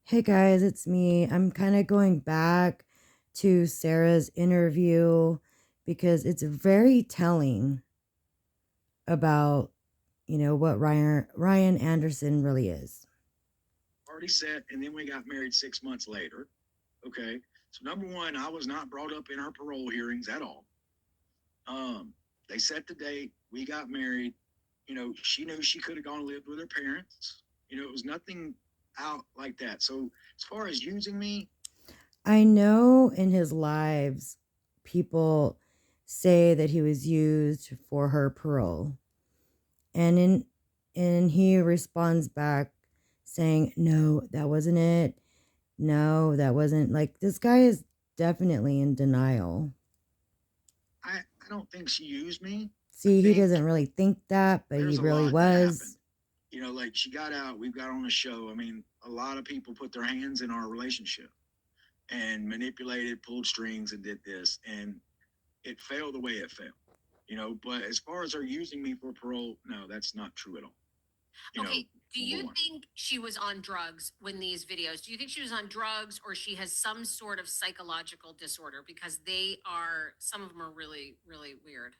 Hey guys, it's me. I'm kind of going back to Sarah's interview because it's very telling about, what Ryan Anderson really is. Already set, and then we got married 6 months later. Okay. So number one, I was not brought up in our parole hearings at all. Um, they set the date, we got married. She knew she could have gone and lived with her parents. It was nothing out like that. So as far as using me, I know in his lives, people say that he was used for her parole. And he responds back saying, "No, that wasn't it. No, that wasn't." Like, this guy is definitely in denial. I don't think she used me. I See, he think doesn't really think that, but he there's a really lot that happened. was. Like she got out, we got on a show. I mean, a lot of people put their hands in our relationship and manipulated, pulled strings, and did this. And it failed the way it failed. But as far as her using me for parole, no, that's not true at all. You know, Okay, do number you one. think she was on drugs when these videos? Do you think she was on drugs or she has some sort of psychological disorder? Because some of them are really, really weird.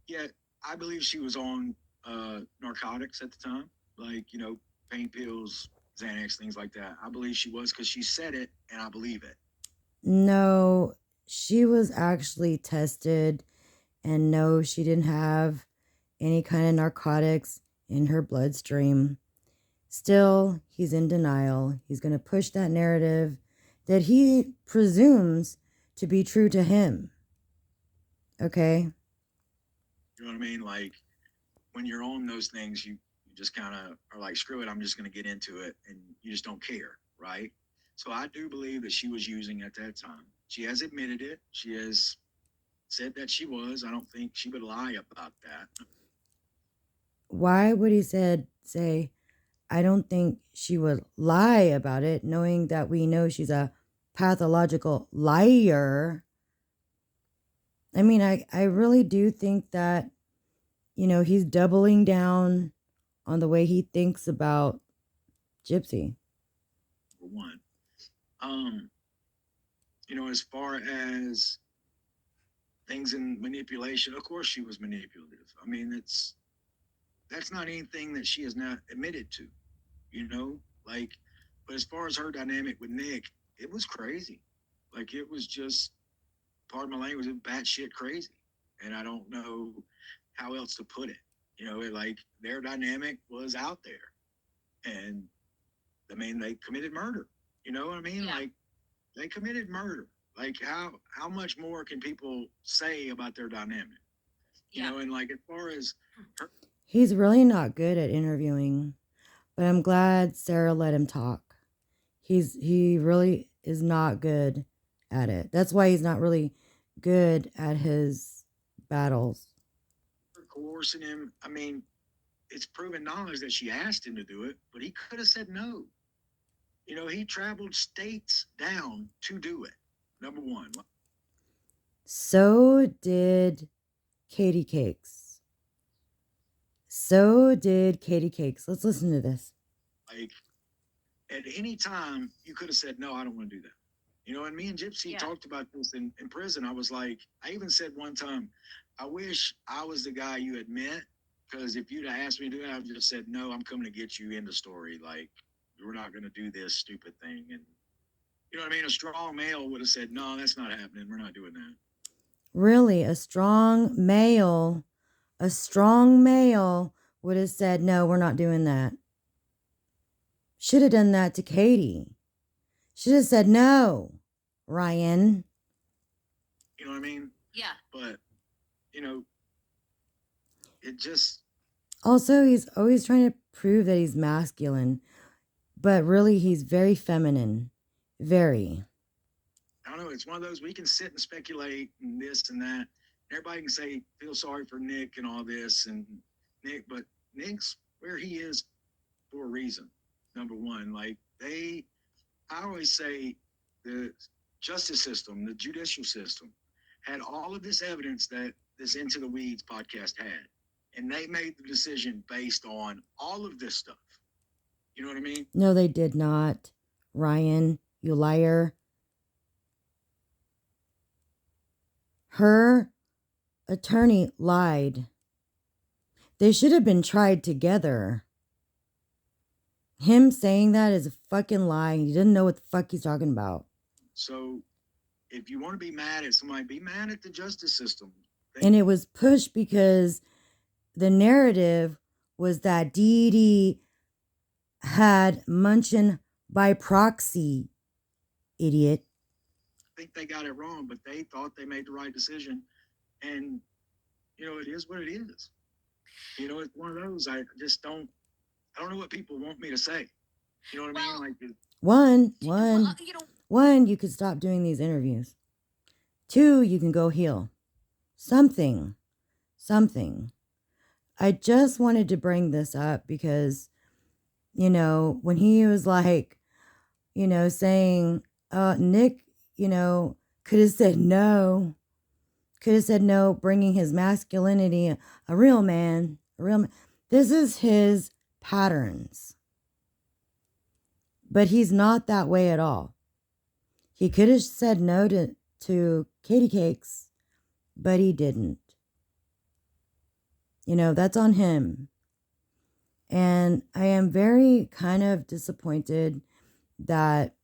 Yeah, I believe she was on narcotics at the time, like, pain pills, Xanax, things like that. I believe she was because she said it and I believe it. No, she was actually tested, and no, she didn't have any kind of narcotics in her bloodstream. Still, he's in denial. He's going to push that narrative that he presumes to be true to him. Okay? You know what I mean? Like when you're on those things, you just kind of are like, screw it, I'm just going to get into it. And you just don't care, right? So I do believe that she was using at that time. She has admitted it. She has said that she was. I don't think she would lie about that. Why would he say, I don't think she would lie about it, knowing that we know she's a pathological liar? I mean, I really do think that, he's doubling down on the way he thinks about Gypsy. For one. Um, as far as things in manipulation, of course she was manipulative. I mean, that's not anything that she has not admitted to, you know? Like, but as far as her dynamic with Nick, it was crazy. Like it was just, pardon my language, it was batshit crazy. And I don't know how else to put it. Like their dynamic was out there. And I mean, they committed murder. You know what I mean? Yeah. Like they committed murder. Like how much more can people say about their dynamic? Yeah. And like as far as her, He's really not good at interviewing, but I'm glad Sarah let him talk. He really is not good at it. That's why he's not really good at his battles. coercing him, I mean, it's proven knowledge that she asked him to do it, but he could have said no. He traveled states down to do it. Number one, So did Katie Cakes. So did Katie Cakes. Let's listen to this. like at any time, you could have said no. I don't want to do that. And me and Gypsy Yeah. talked about this in prison. I was like, I even said one time, I wish I was the guy you had met. Because if you'd have asked me to do it, I'd just said, no, I'm coming to get you in the story. Like, we're not going to do this stupid thing. And you know what I mean? A strong male would have said, no, that's not happening. We're not doing that. Really, a strong male would have said, "No, we're not doing that." Should have done that to Katie. Should have said, "No, Ryan." You know what I mean? Yeah. But, you know, it just, Also, he's always trying to prove that he's masculine, but really he's very feminine. Very. I don't know. It's one of those we can sit and speculate and this and that. Everybody can say, feel sorry for Nick and all this and Nick, but Nick's where he is for a reason. Number one, like I always say the justice system, the judicial system, had all of this evidence that this Into the Weeds podcast had. And they made the decision based on all of this stuff. You know what I mean? No, they did not. Ryan, you liar. Her attorney lied. They should have been tried together. Him saying that is a fucking lie. He doesn't know what the fuck he's talking about. So if you want to be mad at somebody, be mad at the justice system. And it was pushed because the narrative was that Dee Dee had Munchin by proxy, idiot. I think they got it wrong, but they thought they made the right decision. And, you know, it is what it is. You know, it's one of those, I don't know what people want me to say. You know what I mean? Like, One, you could stop doing these interviews. 2, you can go heal. Something. I just wanted to bring this up because, you know, when he was like, you know, saying, Nick, you know, could have said no, bringing his masculinity, a real man. This is his patterns. But he's not that way at all. He could have said no to Katie Cakes, but he didn't. You know, that's on him. And I am very kind of disappointed that,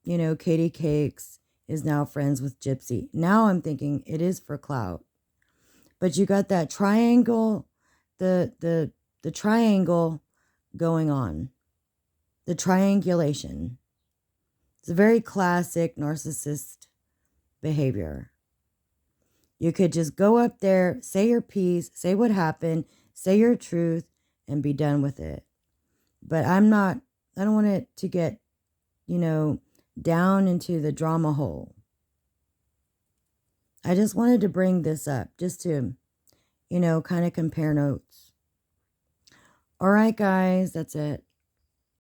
you know, Katie Cakes is now friends with Gypsy. Now I'm thinking it is for clout. But you got that triangle, the triangle going on. The triangulation. It's a very classic narcissist behavior. You could just go up there, say your piece, say what happened, say your truth, and be done with it. But I don't want it to get, you know, down into the drama hole. I just wanted to bring this up just to, you know, kind of compare notes. All right, guys, that's it.